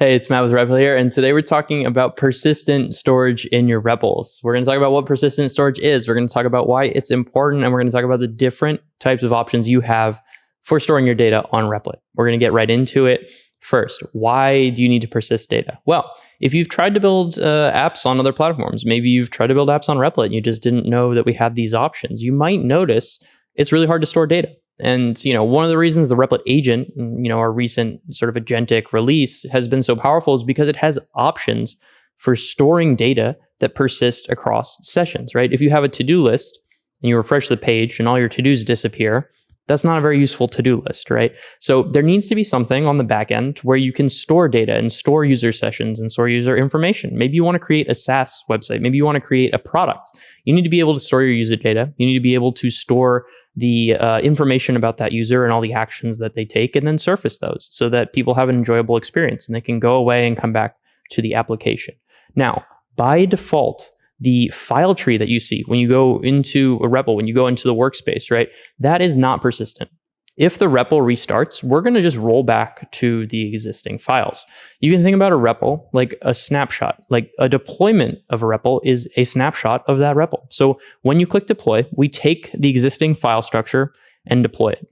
Hey, it's Matt with Replit here, and today we're talking about persistent storage in your REPLs. We're going to talk about what persistent storage is. We're going to talk about why it's important, and we're going to talk about the different types of options you have for storing your data on Replit. We're going to get right into it. First, why do you need to persist data? Well, if you've tried to build apps on other platforms, maybe you've tried to build apps on Replit and you just didn't know that we had these options, you might notice it's really hard to store data. And, one of the reasons the Replit agent, our recent sort of agentic release has been so powerful is because it has options for storing data that persist across sessions, right? If you have a to-do list and you refresh the page and all your to-dos disappear, that's not a very useful to-do list, right? So there needs to be something on the back end where you can store data and store user sessions and store user information. Maybe you want to create a SaaS website. Maybe you want to create a product. You need to be able to store your user data. You need to be able to store the information about that user and all the actions that they take, and then surface those so that people have an enjoyable experience and they can go away and come back to the application. Now, by default, the file tree that you see when you go into a REPL, when you go into the workspace, right, that is not persistent. If the REPL restarts, we're going to just roll back to the existing files. You can think about a REPL like a snapshot, like a deployment of a REPL is a snapshot of that REPL. So when you click deploy, we take the existing file structure and deploy it.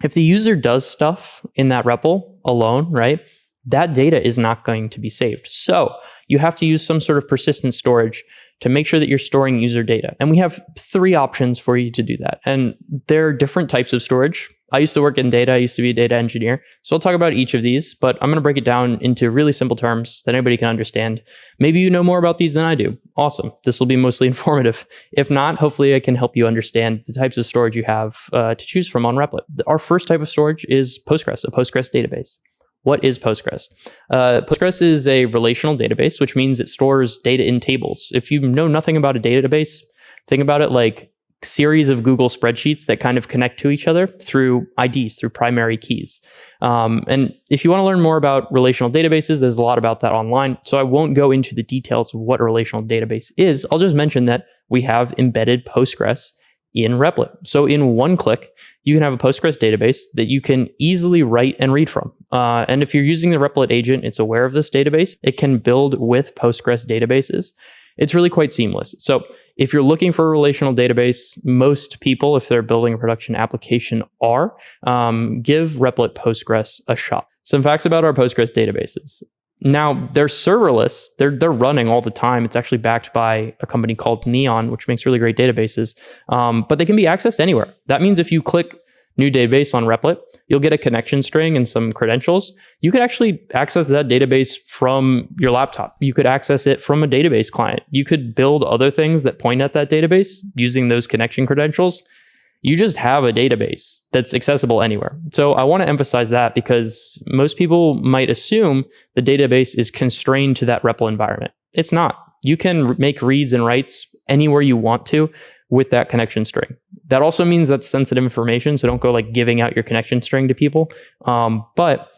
If the user does stuff in that REPL alone, right, that data is not going to be saved. So you have to use some sort of persistent storage to make sure that you're storing user data. And we have 3 options for you to do that. And there are different types of storage. I used to work in data. I used to be a data engineer. So I'll talk about each of these, but I'm going to break it down into really simple terms that anybody can understand. Maybe you know more about these than I do. Awesome. This will be mostly informative. If not, hopefully I can help you understand the types of storage you have to choose from on Replit. Our first type of storage is Postgres, a Postgres database. What is Postgres? Postgres is a relational database, which means it stores data in tables. If you know nothing about a database, think about it like a series of Google spreadsheets that kind of connect to each other through IDs, through primary keys. And if you want to learn more about relational databases, there's a lot about that online. So I won't go into the details of what a relational database is. I'll just mention that we have embedded Postgres in Replit. So in one click, you can have a Postgres database that you can easily write and read from. And if you're using the Replit agent, it's aware of this database. It can build with Postgres databases. It's really quite seamless. So if you're looking for a relational database, most people, if they're building a production application, give Replit Postgres a shot. Some facts about our Postgres databases. Now, they're serverless. They're running all the time. It's actually backed by a company called Neon, which makes really great databases. But they can be accessed anywhere. That means if you click new database on Replit, you'll get a connection string and some credentials. You could actually access that database from your laptop. You could access it from a database client. You could build other things that point at that database using those connection credentials. You just have a database that's accessible anywhere. So I want to emphasize that because most people might assume the database is constrained to that REPL environment. It's not. You can make reads and writes anywhere you want to with that connection string. That also means that's sensitive information, so don't go like giving out your connection string to people. But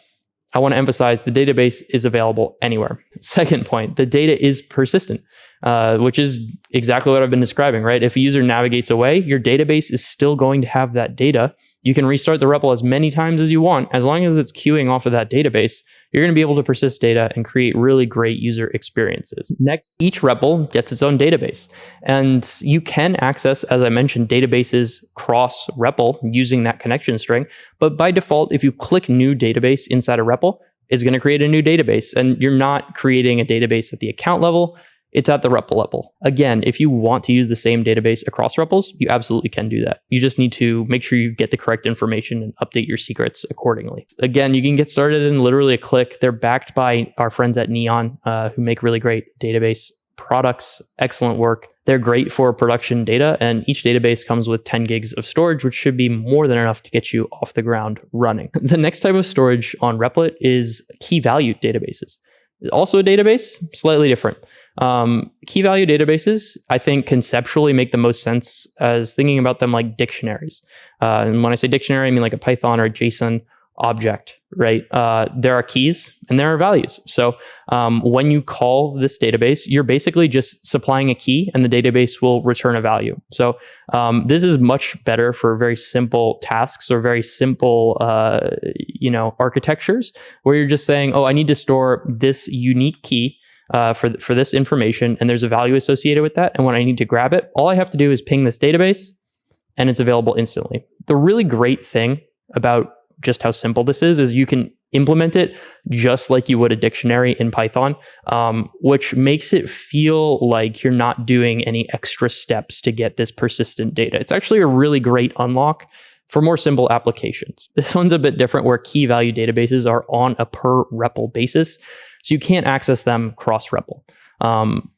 I want to emphasize the database is available anywhere. Second point, the data is persistent, which is exactly what I've been describing, right? If a user navigates away, your database is still going to have that data. You can restart the REPL as many times as you want. As long as it's queuing off of that database, you're going to be able to persist data and create really great user experiences. Next, each REPL gets its own database. And you can access, as I mentioned, databases cross REPL using that connection string. But by default, if you click new database inside a REPL, it's going to create a new database. And you're not creating a database at the account level. It's at the REPL level. Again, if you want to use the same database across REPLs, you absolutely can do that. You just need to make sure you get the correct information and update your secrets accordingly. Again, you can get started in literally a click. They're backed by our friends at Neon, who make really great database products, excellent work. They're great for production data, and each database comes with 10 gigs of storage, which should be more than enough to get you off the ground running. The next type of storage on Replit is key value databases. Also a database, slightly different. Key value databases, I think conceptually make the most sense as thinking about them like dictionaries. And when I say dictionary, I mean like a Python or a JSON object, right? There are keys and there are values. So when you call this database, you're basically just supplying a key and the database will return a value. So this is much better for very simple tasks or very simple, architectures where you're just saying, oh, I need to store this unique key for this information, and there's a value associated with that. And when I need to grab it, all I have to do is ping this database and it's available instantly. The really great thing about just how simple this is you can implement it just like you would a dictionary in Python, which makes it feel like you're not doing any extra steps to get this persistent data. It's actually a really great unlock for more simple applications. This one's a bit different where key value databases are on a per-repl basis, so you can't access them cross-repl.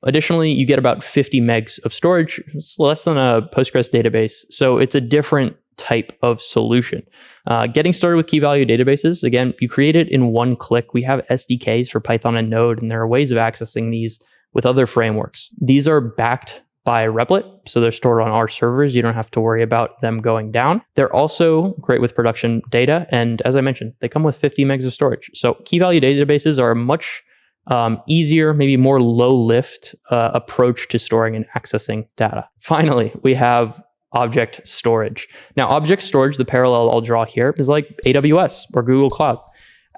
Additionally, you get about 50 megs of storage. It's less than a Postgres database, so it's a different type of solution. Getting started with key value databases, again, you create it in one click. We have SDKs for Python and Node, and there are ways of accessing these with other frameworks. These are backed by Replit, so they're stored on our servers. You don't have to worry about them going down. They're also great with production data, and as I mentioned, they come with 50 megs of storage. So key value databases are a much easier, maybe more low lift approach to storing and accessing data. Finally, we have object storage. Now, object storage, the parallel I'll draw here, is like AWS or Google Cloud.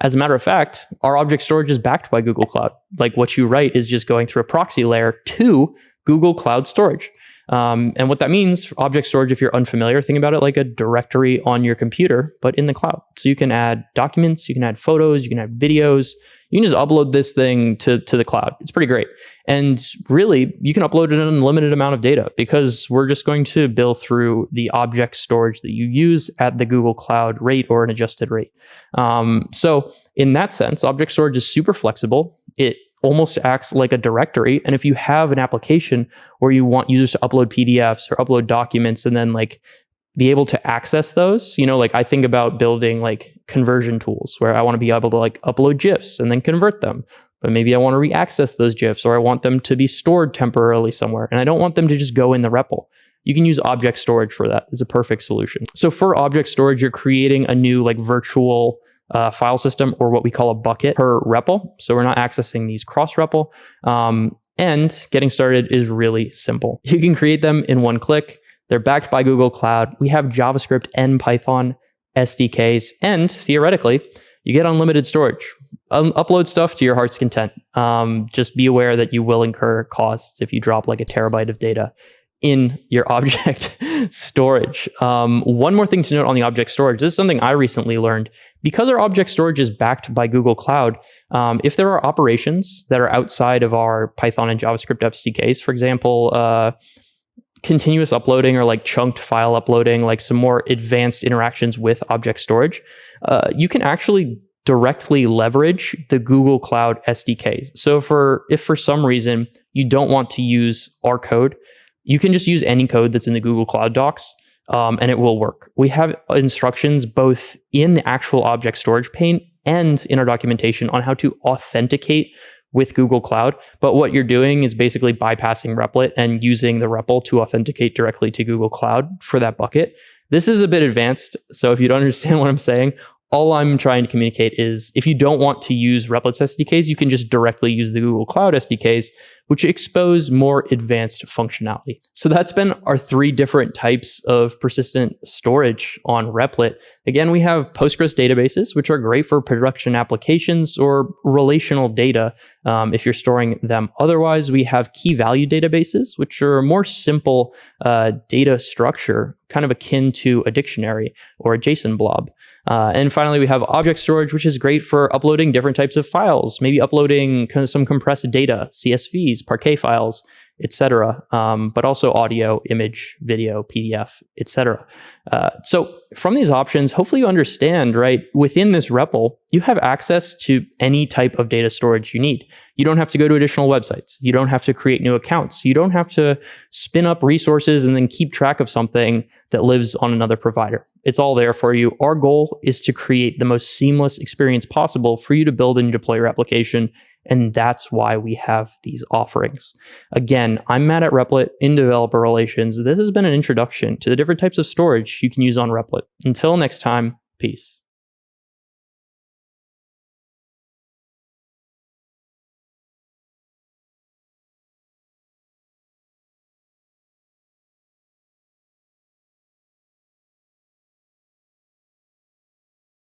As a matter of fact, our object storage is backed by Google Cloud. Like what you write is just going through a proxy layer to Google Cloud Storage. And what that means for object storage, if you're unfamiliar, think about it like a directory on your computer, but in the cloud. So you can add documents, you can add photos, you can add videos. You can just upload this thing to the cloud. It's pretty great. And really, you can upload an unlimited amount of data because we're just going to bill through the object storage that you use at the Google Cloud rate or an adjusted rate. So in that sense, object storage is super flexible. It almost acts like a directory. And if you have an application where you want users to upload PDFs or upload documents and then like be able to access those, like I think about building like conversion tools where I want to be able to like upload GIFs and then convert them. But maybe I want to re-access those GIFs or I want them to be stored temporarily somewhere. And I don't want them to just go in the REPL. You can use object storage for that. It's a perfect solution. So for object storage, you're creating a new like virtual file system or what we call a bucket per REPL. So we're not accessing these cross-REPL. And getting started is really simple. You can create them in one click. They're backed by Google Cloud. We have JavaScript and Python SDKs. And theoretically, you get unlimited storage. Upload stuff to your heart's content. Just be aware that you will incur costs if you drop like a terabyte of data in your object storage. One more thing to note on the object storage. This is something I recently learned. Because our object storage is backed by Google Cloud, if there are operations that are outside of our Python and JavaScript SDKs, for example, continuous uploading or like chunked file uploading, like some more advanced interactions with object storage, you can actually directly leverage the Google Cloud SDKs. So if for some reason you don't want to use our code, you can just use any code that's in the Google Cloud docs, and it will work. We have instructions both in the actual object storage pane and in our documentation on how to authenticate with Google Cloud. But what you're doing is basically bypassing Replit and using the REPL to authenticate directly to Google Cloud for that bucket. This is a bit advanced, so if you don't understand what I'm saying, all I'm trying to communicate is if you don't want to use Replit's SDKs, you can just directly use the Google Cloud SDKs, which expose more advanced functionality. So that's been our 3 different types of persistent storage on Replit. Again, we have Postgres databases, which are great for production applications or relational data if you're storing them. Otherwise, we have key value databases, which are a more simple data structure, kind of akin to a dictionary or a JSON blob. And finally, we have object storage, which is great for uploading different types of files, maybe uploading kind of some compressed data, CSVs, Parquet files, etc., but also audio, image, video, PDF, etc. So from these options, hopefully you understand, right? Within this REPL, you have access to any type of data storage you need. You don't have to go to additional websites. You don't have to create new accounts. You don't have to spin up resources and then keep track of something that lives on another provider. It's all there for you. Our goal is to create the most seamless experience possible for you to build and deploy your application. And that's why we have these offerings. Again, I'm Matt at Replit in Developer Relations. This has been an introduction to the different types of storage you can use on Replit. Until next time, peace.